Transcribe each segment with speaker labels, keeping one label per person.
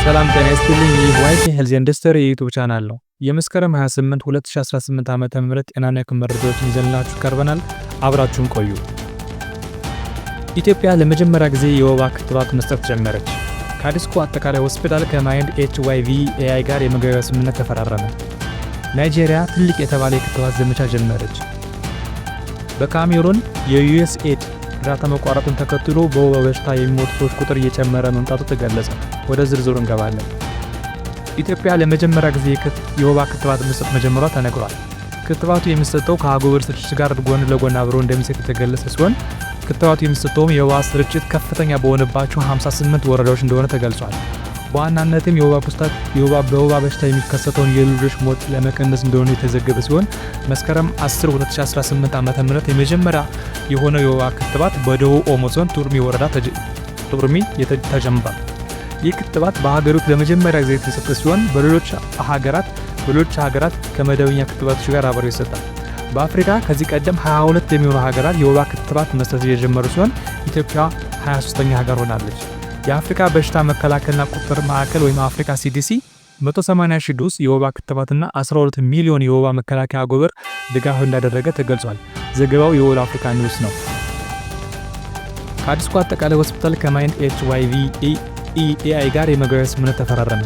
Speaker 1: ሰላም ጤና ይስጥልኝ። ይህ ዋይኬ ሄልዝ ኢንዱስትሪ የዩቲዩብ ቻናል ነው። የመስከረም 28 2018 ዓመተ ምህረት ጤናና የሕክምና መረጃዎችን ይዘንላችሁ ቀርበናል። አብራችሁን ቆዩ። ኢትዮጵያ ለመጀመሪያ ጊዜ የወባ ክትባት መስጠት ጀመረች። ካዲስኮ አጠቃላይ ሆስፒታል ከማይንድ HIV/AI ጋር የመግባቢያ ስምምነት ተፈራረመ። ናይጄሪያ ትልቅ የተባለ የክትባት ዘመቻ ጀመረች። በካሜሩን የዩኤስኤድ እርዳታ መቋረጥን ተከትሎ በወባ በሽታ የሚሞቱ ሰዎች ቁጥር እየጨመረ መምጣቱ ተገለጸ። ወደ ዝርዝሩ እንገባለን። ኢትዮጵያ ለመጀመሪያ ጊዜ የወባ ክትባት መስጠት መጀመሯ ተነግሯል። ክትባቱ የሚሰጠው ከአጎበር ስርጭት ጋር ጎን ለጎን አብሮ እንደሚሰጥ የተገለጸ ሲሆን ክትባቱ የሚሰጠውም የወባ ስርጭት ከፍተኛ በሆነባቸው 58 ወረዳዎች እንደሆነ ተገልጿል። በዋናነትም በወባ በሽታ የሚከሰተውን የልጆች ሞት ለመቀነስ እንደሆነ የተዘገበ ሲሆን መስከረም 10 2018 ዓ.ም የመጀመሪያ የሆነው የወባ ክትባት በደቡብ ኦሞ ዞን ቱርሚ ወረዳ ተጀምሯል። ይህ ክትባት በሀገሪቱ ለመጀመሪያ ጊዜ የተሰጠ ሲሆን በሌሎች ሀገራት ከመደበኛ ክትባቶች ጋር አብረው ይሰጣል። በአፍሪካ ከዚህ ቀደም 22 የሚሆኑ ሀገራት የወባ ክትባት መስጠት የጀመሩ ሲሆን ኢትዮጵያ 23ኛ ሀገር ሆናለች። የአፍሪካ በሽታ መከላከልና ቁጥጥር ማዕከል ወይም አፍሪካ CDC 180,000 ዶዝ የወባ ክትባትና 12 ሚሊዮን የወባ መከላከያ አጎበር ድጋፍ እንዳደረገ ተገልጿል። ዘገባው የኦል አፍሪካ ኒውስ ነው። ካዲስኮ አጠቃላይ ሆስፒታል ከማይንድ HIV/AI ጋር የመግባቢያ ስምምነት ተፈራረመ።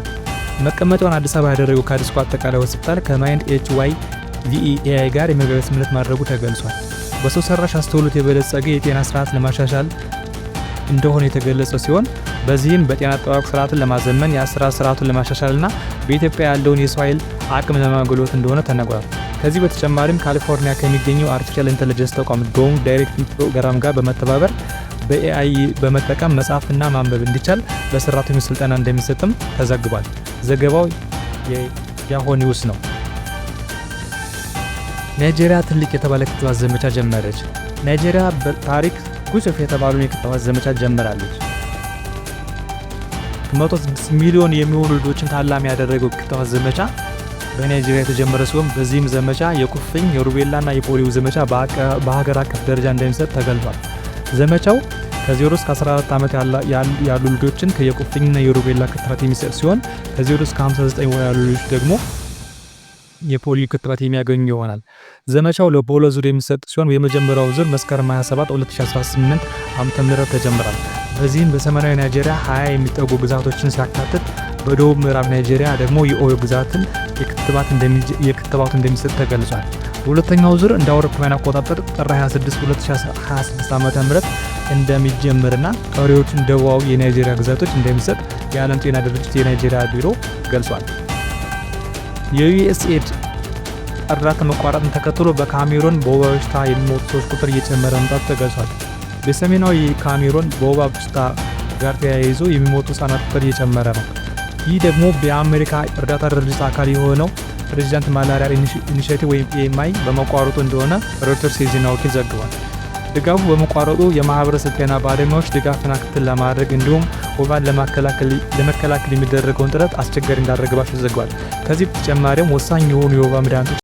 Speaker 1: መቀመጫውን አዲስ አበባ ያደረገው ካዲስኮ አጠቃላይ ሆስፒታል ከማይንድ HIV/AI ጋር የመግባቢያ ስምምነት ማድረጉ ተገልጿል። በሰው ሰራሽ አስተውሎት የበለጸገ የጤና ስርዓት ለማሻሻል እንደሆነ የተገለጸ ሲሆን በዚህም በጤና አጠባበቅ ስርዓትን ለማዘመን የአሰራር ስርዓቱን ለማሻሻልና በኢትዮጵያ ያለውን የሰው ኃይል አቅም ለማጎልበት እንደሆነ ተነግሯል። ከዚህ በተጨማሪም ካሊፎርኒያ ከሚገኘው አርቲፊሻል ኢንተለጀንስ ተቋም ዶም ዳይሬክቲንግ ፕሮግራም ጋር በመተባበር በAI በመጠቀም መጻፍና ማንበብ እንዲቻል ለሰራተኞች ስልጠና እንደሚሰጥም ተዘግቧል። ዘገባው የያሆ ኒውስ ነው። ናይጄሪያ ትልቅ የተባለ ክትባት ዘመቻ ጀመረች። ናይጄሪያ በታሪክ ግዙፍ የተባለውን የክትባት ዘመቻ ጀምራለች። 106 ሚሊዮን የሚሆኑ ልጆችን ታላሚ ያደረገው ክትባት ዘመቻ በናይጄሪያ የተጀመረ ሲሆን በዚህም ዘመቻ የኩፍኝ፣ የሩቤላና የፖሊዮ ዘመቻ በሀገር አቀፍ ደረጃ እንደሚሰጥ ተገልጿል። ዘመቻው ከ0 እስከ 14 ዓመት ያሉ ልጆችን የኩፍኝና የሩቤላ ክትባት የሚሰጥ ሲሆን ከ0 እስከ 59 ያሉ ልጆች ደግሞ የፖሊዮ ክትባት የሚያገኙ ይሆናል። ዘመቻው በሁለት ዙር የሚሰጥ ሲሆን የመጀመሪያው ዙር መስከረም 27 2018 ዓ.ም ተጀምሯል። በዚህም በሰሜናዊ ናይጄሪያ 20 የሚጠጉ ግዛቶችን ሲያካትት በደቡብ ምዕራብ ናይጄሪያ ደግሞ የኦዮ ግዛትን የክትባቱ እንደሚሰጥ ተገልጿል። በሁለተኛው ዙር እንደ አውሮፓውያን አቆጣጠር ጥር 26 2026 ዓ.ም እንደሚጀምርና ቀሪዎቹን ደቡባዊ የናይጄሪያ ግዛቶች እንደሚሰጥ የዓለም ጤና ድርጅት የናይጄሪያ ቢሮ ገልጿል። የዩኤስኤድ እርዳታ መቋረጥን ተከትሎ በካሜሩን በወባ በሽታ የሚሞቱ ሰዎች ቁጥር እየጨመረ መምጣቱ ተገልጿል። በሰሜናዊ ካሜሩን በወባ በሽታ ጋር ተያይዞ የሚሞቱ ህጻናት ቁጥር እየጨመረ ነው። ይህ ደግሞ በአሜሪካ እርዳታ ድርጅት አካል የሆነው ፕሬዚዳንት ማላሪያ ኢኒሼቲቭ ወይም PMI በመቋረጡ እንደሆነ ሮይተርስ የዜና ወኪል ዘግቧል። ድጋፉ በመቋረጡ የማህበረሰብ ጤና ባለሙያዎች ድጋፍና ክትትል ለማድረግ እንዲሁም ወባን ለመከላከል የሚደረገውን ጥረት አስቸጋሪ እንዳደረገባቸው ተዘግቧል። ከዚህ በተጨማሪም ወሳኝ የሆኑ የወባ መድኃኒቶች